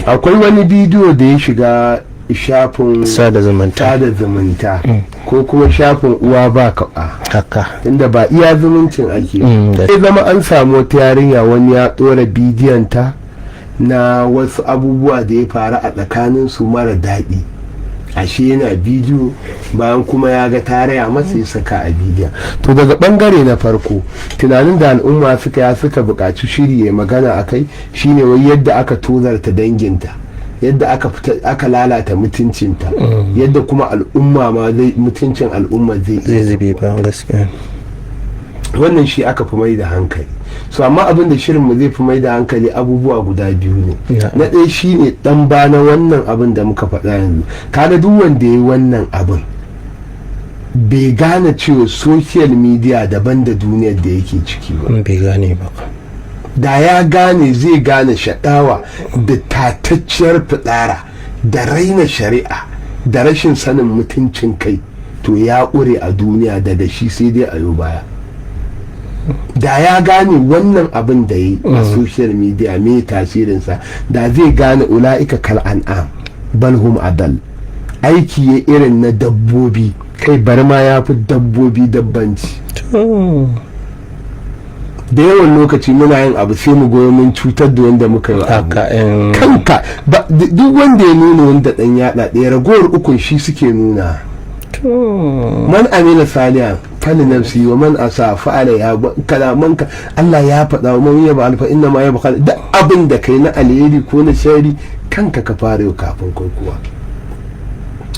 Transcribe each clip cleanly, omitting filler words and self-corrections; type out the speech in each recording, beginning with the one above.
akwai wani bidiyo da ya shiga shafin sada zumunta ko kuma shafin uwa ba kaɓa haka, inda ba iya zumuncin ake sai zama an samu wata yarinya wani ya ɗora bidiyon ta na wasu abubuwa da ya faru a tsakanin su mara daɗi, ashe yana bidiyo bayan kuma ya ga tarayya masa ya saka a bidiyon. To daga bangare na farko tunanin da al'umma suka buƙaci shiri ya magana a kai shine wai yadda aka tozarta danginta, yadda aka lalata mutuncinta, yadda kuma al'umma ma mutuncin al'umma zai zube ba gaskiya. wannan shi aka fi mai da hankali. So amma abin da shirin mu zai fi mai da hankali abubuwa guda biyu ne. Na ɗaya shine dan bana wannan abin da muka faɗa yanzu, kaga duk wanda ya yi wannan abin bai gane cewa social media daban da duniyar da yake ciki ba. Bai gane ba. Da ya gane zai gane shaɗawa da tatacciyar fitsara da raina shari'a da rashin sanin mutuncin kai, to ya ƙure a duniya daga shi sai dai a yau baya. Da ya gane wannan abin da yi a social media mai tasirinsa, da zai gane ula'ika kal an'am balhum adal, aiki ya irin na dabbobi, kai bari ma ya fi dabbobi dabbanci. Da yawan lokaci muna yin abu sai mu goyo mun cutar da wanda muka yi kanka duk wanda ya nuna wanda dan yada ɗaya ragowar ukun shi suke nuna. Man amina salihan fali nafsi wa man asa fa'ala ya kalaman ka Allah ya faɗa wa man yaba alfa inna ma yaba da abin da kai na alheri ko na shari kanka ka fara yau kafin kai kuwa.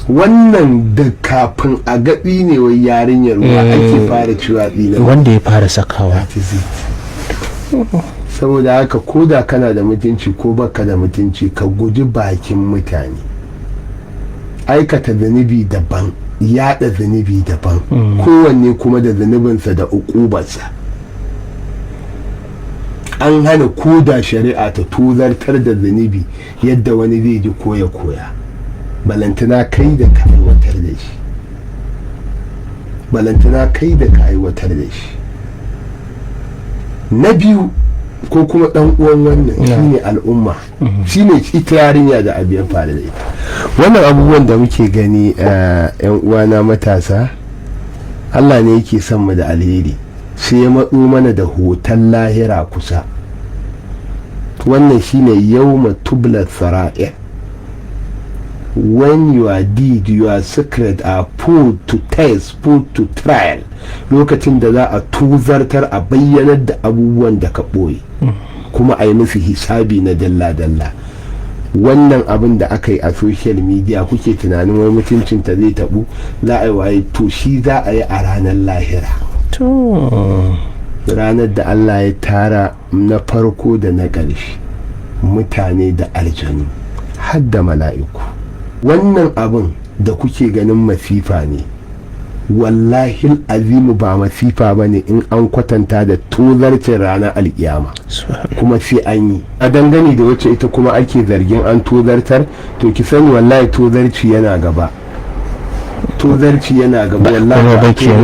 Wannan da kafin a gaɓi ne wai yarinyar ruwa ake fara ciwa ɗina wanda ya fara sakawa. Saboda haka ko da kana da mutunci ko baka da mutunci ka guji bakin mutane. Aikata zunubi daban, yada zunubi daban, kowanne kuma da zunubinsa da uƙubarsa. An hana ko da shari'a ta tozartar da zunubi yadda wani zai ji koya balantana kai da ka aiwatar da shi, balantana kai da ka aiwatar da shi. Na biyu ko kuma dan uwan wannan shine al'umma, shine ita yarinya da abu ya faru da ita. Wannan abubuwan da muke gani yan uwana matasa, Allah ne yake son mu da alheri sai ya matso mana da hoton lahira kusa. Wannan shine yawma tubla sara'ir, when your deed, your secret are put to test, put to trial, lokacin da za a tuzartar a bayyanar da abubuwan da ka ɓoye kuma a yi musu hisabi na dalla-dalla. Wannan abin da aka yi a social media kuke tunanin wai mutuncinta zai taɓu, za a yi waye, to shi za a yi a ranar lahira, ranar da Allah ya tara na farko da na ƙarshe, mutane da aljanu har da mala'iku. Wannan abin da kuke ganin masifa ne, wallahi azimu ba masifa ba ne in an kwatanta da tozarcin ranar alkiyama, kuma sai an yi. A dangane da wacce ita kuma ake zargin an tozartar, to ki sani wallahi tozarci yana gaba, wallahi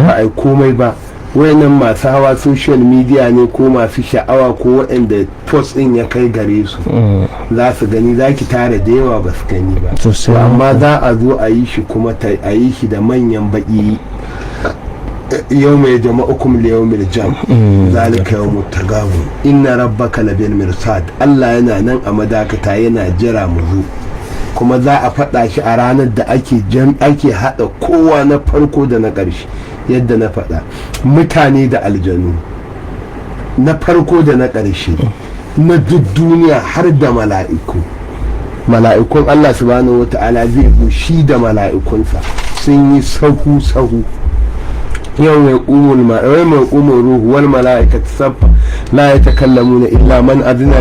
ba ai komai ba. Wayannan masu hawa social media ne ko masu sha'awa ko waɗanda post ɗin ya kai gare su za su gani, za ki tara da yawa ba su gani ba, amma za a zo a yi shi kuma a yi shi da manyan baƙi. yau mai jama'ukum li yawmil jam zalika yawmut tagabun inna rabbaka labil mirsad. Allah yana nan a madakata yana jira mu zo, kuma za a faɗa shi a ranar da ake haɗa kowa na farko da na ƙarshe. Yadda na faɗa, mutane da aljanu na farko da na ƙarshe na duk duniya har da mala'iku. Mala'ikun Allah subhanahu wata'ala zai bushi da mala'ikunsa sun yi sahu yau mai ƙumar ruhu wal mala'ikatu sabba la yatakallamuna illa man azina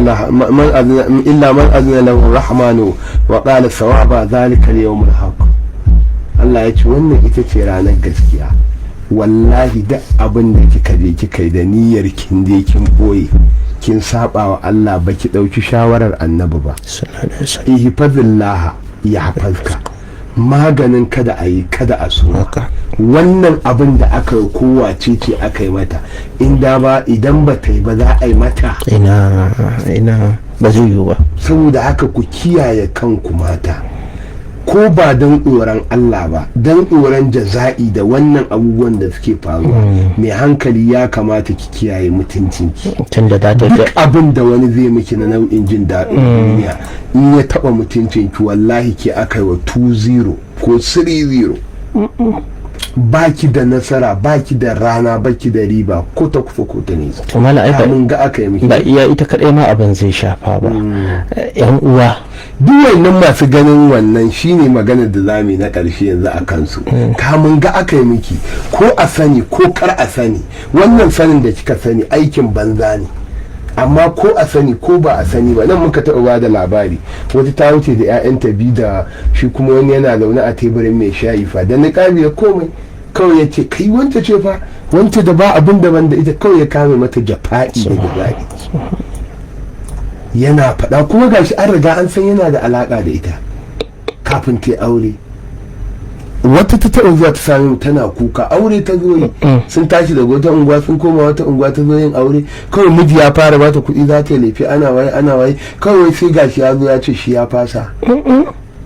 lahu rahmanu wa qala sawaba zalika al-yawmul haqq. Allah ya ce wannan ita ce ranar gaskiya. Wallahi da abin da kika je kika yi da niyyar kin je kin boye kin saba wa Allah ba ki dauki shawarar annabi ba. Ihfazillah ya hafazka, maganin kada a yi kada a so wannan abin da aka yi kowace ce aka yi mata idan ba ta yi ba za a yi mata ina ba zai yiwu ba. saboda haka ku kiyaye kanku mata, ko ba don tsoron Allah ba, don tsoron jaza'i da wannan abubuwan da suke faruwa. mai hankali ya kamata ki kiyaye mutuncinki. duk abin da wani zai miki na nau'in jin daɗin duniya in ya taɓa mutuncinki wallahi ke aka yi wa 2-0 ko 3-0. baki da nasara, baki da rana, baki da riba ko ta kusa ko ta nesa. to mala ai mun ga aka yi miki ba iya ita kadai ma abin zai shafa ba. yan uwa duk wannan masu ganin wannan shine maganar da zamu yi na karshe yanzu a kansu. mun ga aka yi miki, ko a sani ko kar a sani, wannan sanin da kika sani aikin banza ne, amma ko a sani ko ba a sani ba. nan muka taɓa ba da labari wata ta wuce da 'ya'yanta biyu da shi kuma wani yana zaune a teburin mai shayi fa da niƙabi ya komai kawai ya ce kai wanta ce fa wanta da ba abin daban da ita, kawai ya kame mata jafa'i da jafa'i yana faɗa kuma gashi an riga an san yana da alaƙa da ita kafin ta aure. wata ta taɓa zuwa ta sami tana kuka aure ta zo yi, sun tashi daga wata unguwa sun koma wata unguwa ta zo yin aure, kawai miji ya fara bata kuɗi za ta laifi ana waye kawai sai gashi ya zo ya ce shi ya fasa.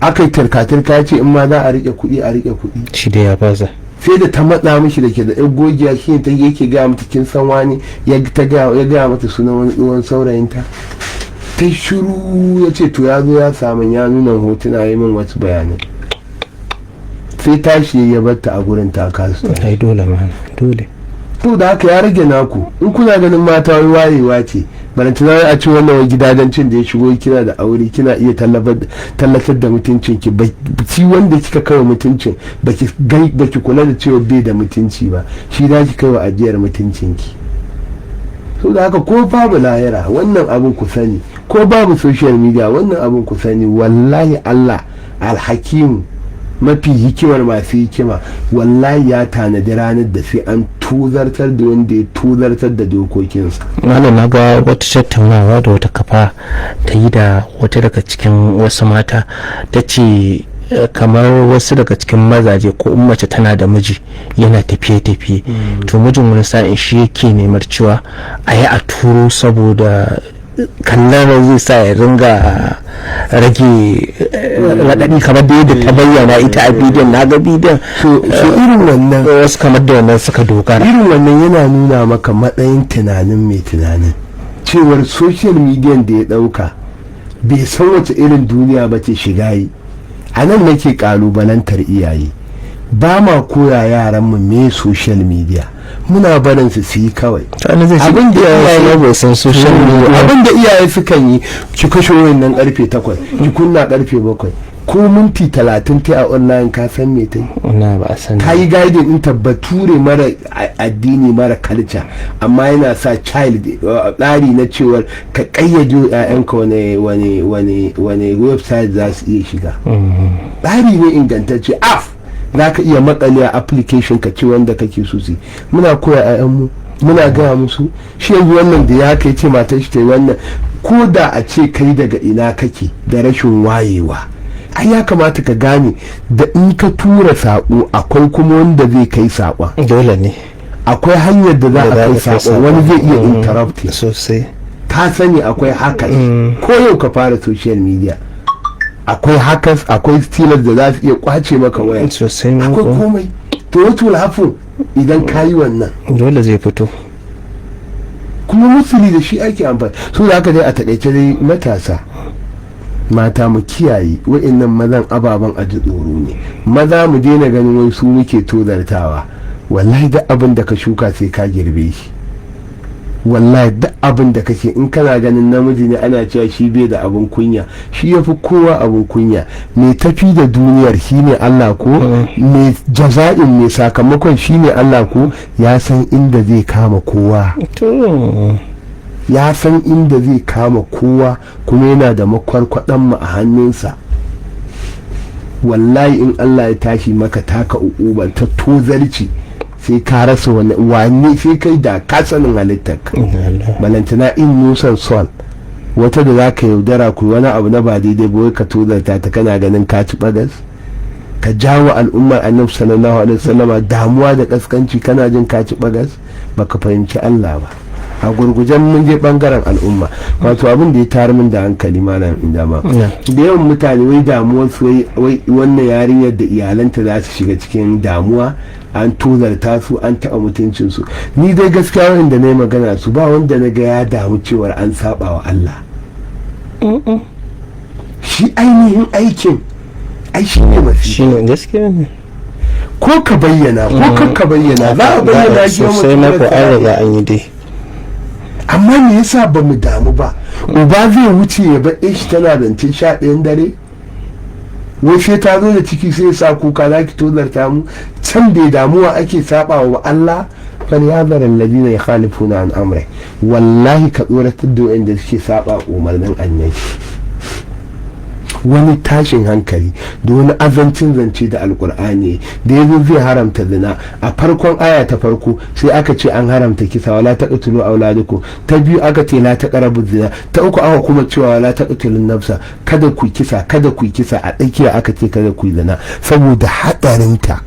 aka yi tarka ya ce in ma za a riƙe kuɗi a riƙe kuɗi, shi da ya fasa. sai da ta matsa mishi da ke da yan gogiya shi ta yake gaya mata kin san wani ya gaya mata sunan wani tsohon saurayinta. ta shiru ya ce to ya zo ya samu ya nuna hotuna yi min wasu bayanai, sai tashi ya batta a gurin ta kasu. ai dole ma dole. to da haka ya rage naku, in kuna ganin mata wayewa ce barantana a ce wannan wai gidajencin da ya shigo kina da aure kina iya tallatar da mutuncin ki, shi wanda kika kawo mutuncin baki kula da cewa bai da mutunci ba, shi da ki kawo ajiyar mutuncin ki. so da haka ko babu lahira wannan abin ku sani, ko babu social media wannan abin ku sani, wallahi Allah alhakimu mafi hikimar masu hikima wallahi ya tanadi ranar da sai an tuzartar da wanda ya tuzartar da dokokinsa. malam na ga wata tattaunawa da wata kafa ta yi da wata daga cikin wasu mata, ta ce kamar wasu daga cikin mazaje ko in mace tana da miji yana tafiye-tafiye to mijin wani sa'in shi yake neman cewa a yi a turo saboda kallon zai sa ya ringa rage raɗaɗi kamar da yadda ta bayyana ita a bidiyon. na ga bidiyon so irin wannan wasu kamar da wannan suka dogara. irin wannan yana nuna maka matsayin tunanin mai tunanin cewar social media da ya ɗauka bai san wace irin duniya ba ce shiga yi. a nan nake kalubalantar iyaye, ba ma koya yaranmu me social media, muna barin su yi kawai. abin da iyaye bai san social media, abin da iyaye sukan yi ki kashe wayan nan karfe 8 ki kunna karfe 7 ko minti 30 ta a online ka san me ta yi. ba a san ta yi guiding din tabbature mara addini mara culture, amma yana sa child tsari na cewar ka kayyade ƴaƴanka wani website za su iya shiga. tsari ne ingantacce za ka iya makale a application ka ce wanda kake so su. muna koya ƴaƴanmu muna gaya musu, shi yanzu wannan da ya kai ce matar shi ta yi wannan, ko da a ce kai daga ina kake da rashin wayewa ai ya kamata ka gane da in ka tura saƙo akwai kuma wanda zai kai saƙon. dole ne akwai hanyar da za a kai saƙon, wani zai iya interrupt sosai. ka sani akwai hackers ko yau ka fara social media akwai hackers, akwai stealers da za su iya kwace maka waya sosai. akwai komai. to what will happen idan ka yi wannan? dole zai fito. kuma musuli da shi ake amfani. so da haka dai a taƙaice dai matasa mata mu kiyaye wa'annan mazan ababen a ji tsoro ne. maza mu daina ganin wai su muke tozartawa, wallahi duk abin da ka shuka sai ka girbe shi. wallahi duk abin da kake in kana ganin namiji ne ana cewa shi bai da abin kunya, shi ya fi kowa abin kunya. mai tafi da duniyar shi ne Allah ko mai jaza'in mai sakamakon shi ne Allah ko ya san inda zai kama kowa. ya san inda zai kama kowa kuma yana da makwarkwadan mu a hannunsa. wallahi in Allah ya tashi maka taka uƙubar ta tozarci sai ka rasa wani sai kai da ka sanin halittar balantana in nusan son wata da za ka yaudara ku wani abu na ba daidai ba ka tozarta ta kana ganin ka ci bagas. ka jawo al'ummar annabi sallallahu alaihi wasallama damuwa da kaskanci, kana jin ka ci bagas, baka fahimci Allah ba. A gurgujen mun je bangaren al'umma, wato abin da ya tayar min da hankali malam indama, da yawan mutane wai damuwar su wai wannan yarinyar da iyalanta za su shiga cikin damuwa, an tozarta su, an taɓa mutuncinsu. Ni dai gaskiya wanda na yi magana su ba wanda na ga ya damu cewar an saba wa Allah. Shi ainihin aikin ai shi ne mafi shi ne gaskiya ne, ko ka bayyana ko ka bayyana za a bayyana shi sosai na ko an riga an yi dai. Amma me yasa ba mu damu ba? Uba zai wuce ya bar shi tana zance 11 dare, wai sai ta zo da ciki sai ya sa kuka za ki tozarta mu. Can bai damuwa ake saba wa Allah. فليحذر الذين يخالفون عن امره. wallahi ka tsoratar da wanda suke saba umarnin annabi. wani tashin hankali da wani azancin zance da alkur'ani da yazo zai haramta zina, a farkon aya ta farko sai aka ce an haramta kisa, wala taqtulu auladukum, ta biyu aka ce la taqrabu zina, ta uku aka kuma cewa wala taqtulun nafsa, kada ku kisa, kada ku kisa, a tsakiya aka ce kada ku zina, saboda hadarinta.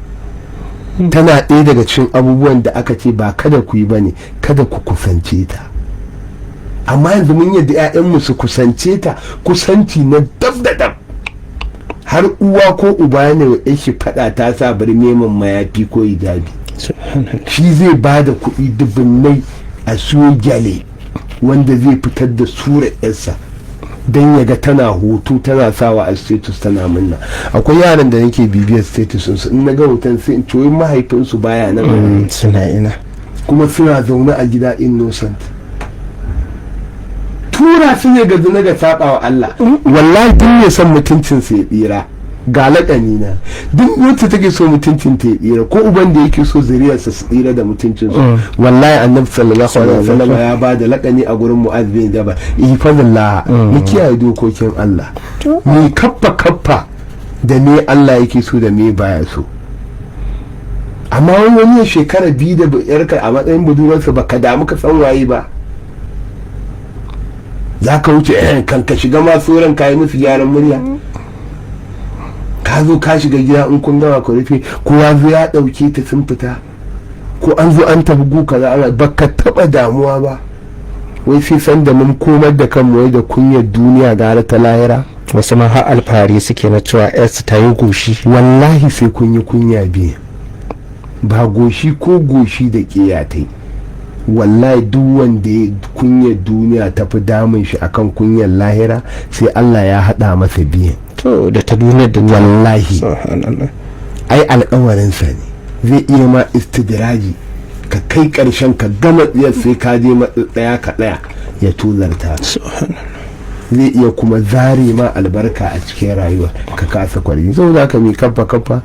Tana ɗaya daga cikin abubuwan da aka ce ba kada ku yi bane, kada ku kusance ta. Amma yanzu mun yadda 'ya'yanmu su kusance ta kusanci na dab da dab, har uwa ko uba ne wa shi fada ta sa bari neman mayafi ko hijabi, shi zai ba da kuɗi dubunnai a siyo gyale wanda zai fitar da sura yarsa don ya ga tana hoto tana sawa a status tana munna. Akwai yaran da nake bibiyar status su, in na ga hoton sai in coyi mahaifinsu baya nan suna ina, kuma suna zaune a gida innocent. Tura su ne ga zina ga saba wa Allah. Wallahi duk ne son mutuncin sa ya tsira, ga laƙani na duk wacce take so mutuncin ta ya tsira, ko uban da yake so zuriyarsa su tsira da mutuncin su. Wallahi annabi sallallahu alaihi wasallam ya ba da laƙani a gurin Mu'adh bin Jabal, ihfazillah, mu kiyaye dokokin Allah, mu kaffa da me Allah yake so da me baya so. Amma wani shekara 2 da yarka a matsayin budurarsa baka damu ka san waye ba, za ka wuce kan ka shiga masu ran ka yi musu gyaran murya, ka zo ka shiga gida in kun gama ku rufe, kowa zo ya dauke ta sun fita, ko an zo an tafi guka za a baka taba damuwa ba. Wai sai san da mun komar da kanmu wai da kunyar duniya gara ta lahira. Wasu ma har alfahari suke na cewa yarsu ta yi goshi. Wallahi sai kun yi kunya biyu, ba goshi ko goshi da ƙiyatai. Wallahi duk wanda ya kunyar duniya ta fi damun shi akan kunyar lahira, sai Allah ya haɗa masa biyan. To da ta duniyar da wallahi ai alƙawarinsa ne, zai iya ma istidraji ka kai ƙarshen ka gama tsiyar sai ka je matsaya ka ɗaya ya tuzarta. Zai iya kuma zare ma albarka a cikin rayuwa ka kasa kwari. Sau da ka mi kafa